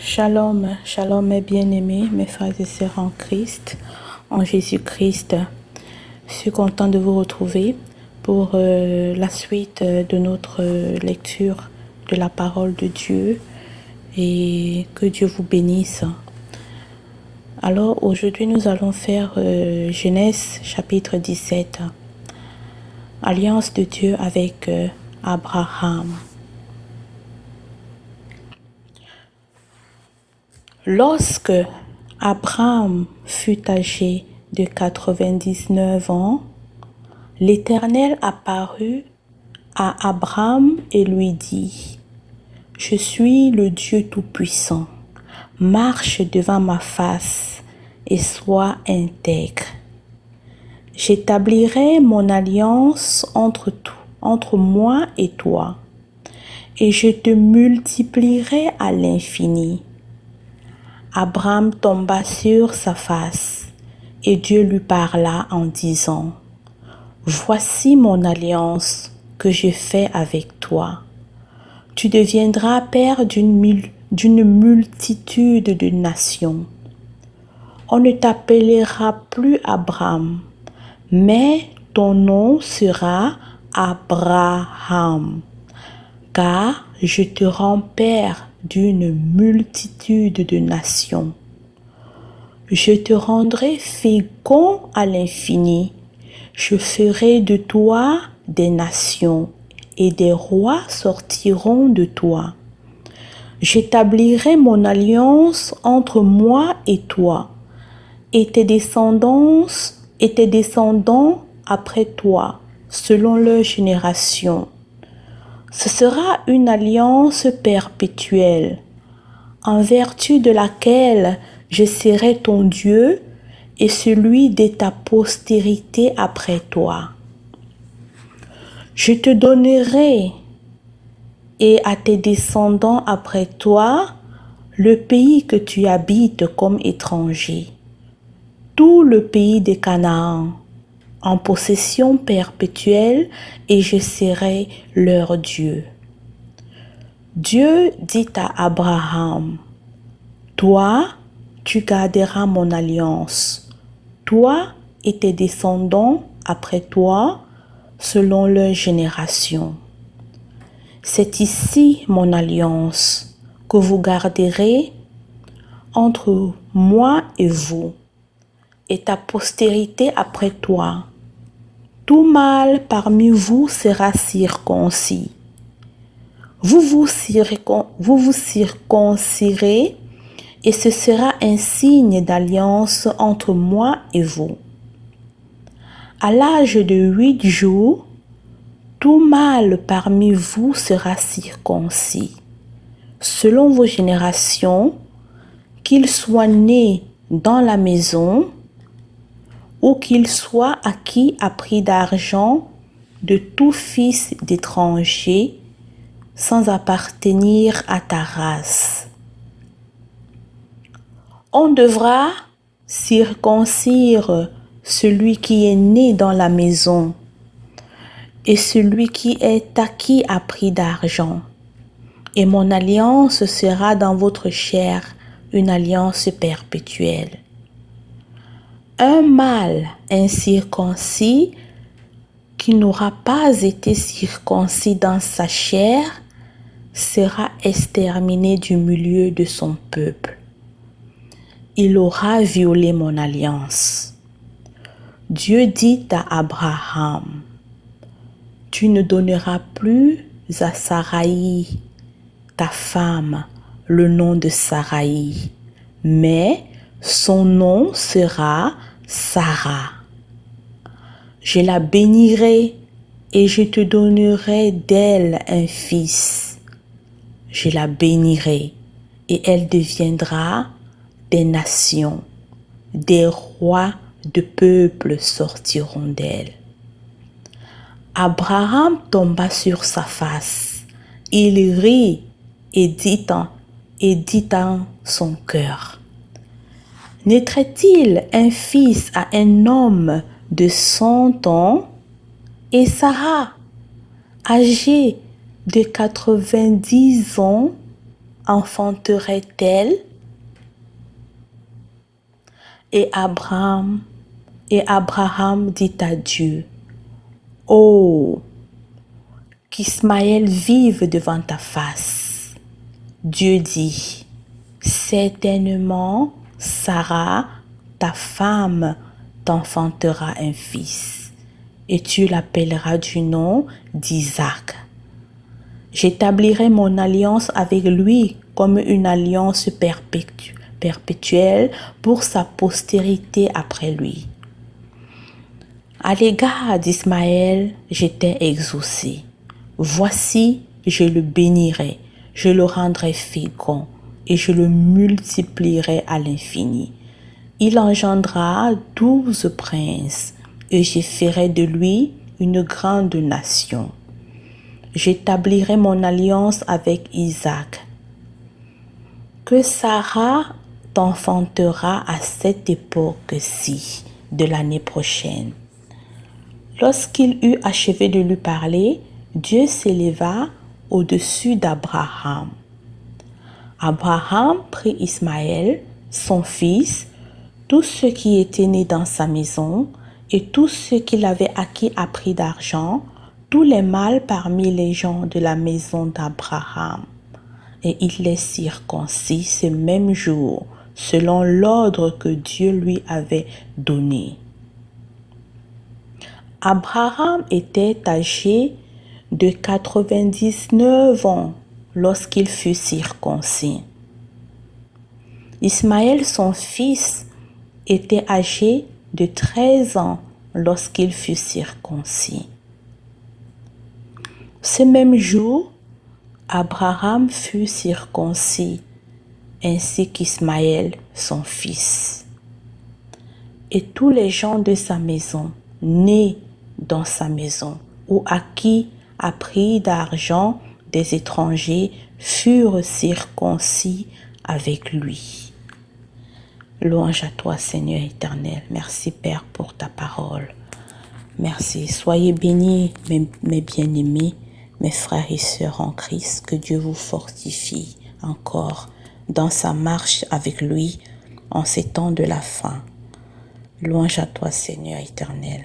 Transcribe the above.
Shalom, shalom mes bien-aimés, mes frères et sœurs en Christ, en Jésus-Christ. Je suis content de vous retrouver pour la suite de notre lecture de la parole de Dieu et que Dieu vous bénisse. Alors aujourd'hui nous allons faire Genèse chapitre 17, Alliance de Dieu avec Abraham. Lorsque Abraham fut âgé de 99 ans, l'Éternel apparut à Abraham et lui dit: « Je suis le Dieu Tout-Puissant. Marche devant ma face et sois intègre. J'établirai mon alliance entre moi et toi, et je te multiplierai à l'infini. » Abraham tomba sur sa face, et Dieu lui parla en disant: « Voici mon alliance que je fais avec toi. Tu deviendras père d'une multitude de nations. On ne t'appellera plus Abraham, mais ton nom sera Abraham, car je te rends père d'une multitude de nations. Je te rendrai fécond à l'infini. Je ferai de toi des nations, et des rois sortiront de toi. J'établirai mon alliance entre moi et toi, et tes descendants après toi, selon leur génération. Ce sera une alliance perpétuelle, en vertu de laquelle je serai ton Dieu et celui de ta postérité après toi. Je te donnerai et à tes descendants après toi le pays que tu habites comme étranger, tout le pays de Canaan, en possession perpétuelle, et je serai leur Dieu. Dieu dit à Abraham: « Toi, tu garderas mon alliance, toi et tes descendants après toi, selon leur génération. C'est ici mon alliance que vous garderez entre moi et vous, et ta postérité après toi. Tout mâle parmi vous sera circoncis. Vous vous circoncirez, et ce sera un signe d'alliance entre moi et vous. À l'âge de 8 jours, tout mâle parmi vous sera circoncis, selon vos générations, qu'il soit né dans la maison ou qu'il soit acquis à prix d'argent de tout fils d'étranger sans appartenir à ta race. On devra circoncire celui qui est né dans la maison et celui qui est acquis à prix d'argent. Et mon alliance sera dans votre chair, une alliance perpétuelle. Un mâle incirconcis qui n'aura pas été circoncis dans sa chair sera exterminé du milieu de son peuple. Il aura violé mon alliance. Dieu dit à Abraham: « Tu ne donneras plus à Saraï, ta femme, le nom de Saraï, mais son nom sera Sarah. Je la bénirai et je te donnerai d'elle un fils. Je la bénirai et elle deviendra des nations, des rois de peuples sortiront d'elle. » Abraham tomba sur sa face. Il rit et dit en son cœur: « Naîtrait-il un fils à un homme de 100 ans, et Sarah, âgée de 90 ans, enfanterait-elle? Et Abraham dit à Dieu, oh, qu'Ismaël vive devant ta face. Dieu dit, certainement Sarah, ta femme, t'enfantera un fils, et tu l'appelleras du nom d'Isaac. J'établirai mon alliance avec lui comme une alliance perpétuelle pour sa postérité après lui. À l'égard d'Ismaël, j'étais exaucé. Voici, je le bénirai, je le rendrai fécond et je le multiplierai à l'infini. Il engendra 12 princes et je ferai de lui une grande nation. J'établirai mon alliance avec Isaac, que Sarah t'enfantera à cette époque-ci de l'année prochaine. Lorsqu'il eut achevé de lui parler, Dieu s'éleva au-dessus d'Abraham. Abraham prit Ismaël, son fils, tous ceux qui étaient nés dans sa maison, et tous ceux qu'il avait acquis à prix d'argent, tous les mâles parmi les gens de la maison d'Abraham. Et il les circoncis ce même jour, selon l'ordre que Dieu lui avait donné. Abraham était âgé de 99 ans lorsqu'il fut circoncis. Ismaël, son fils, était âgé de 13 ans lorsqu'il fut circoncis. Ce même jour, Abraham fut circoncis, ainsi qu'Ismaël, son fils. Et tous les gens de sa maison, nés dans sa maison, ou acquis à prix d'argent des étrangers, furent circoncis avec lui. Louange à toi, Seigneur éternel. Merci, Père, pour ta parole. Merci. Soyez bénis, mes bien-aimés, mes frères et sœurs en Christ. Que Dieu vous fortifie encore dans sa marche avec lui en ces temps de la fin. Louange à toi, Seigneur éternel.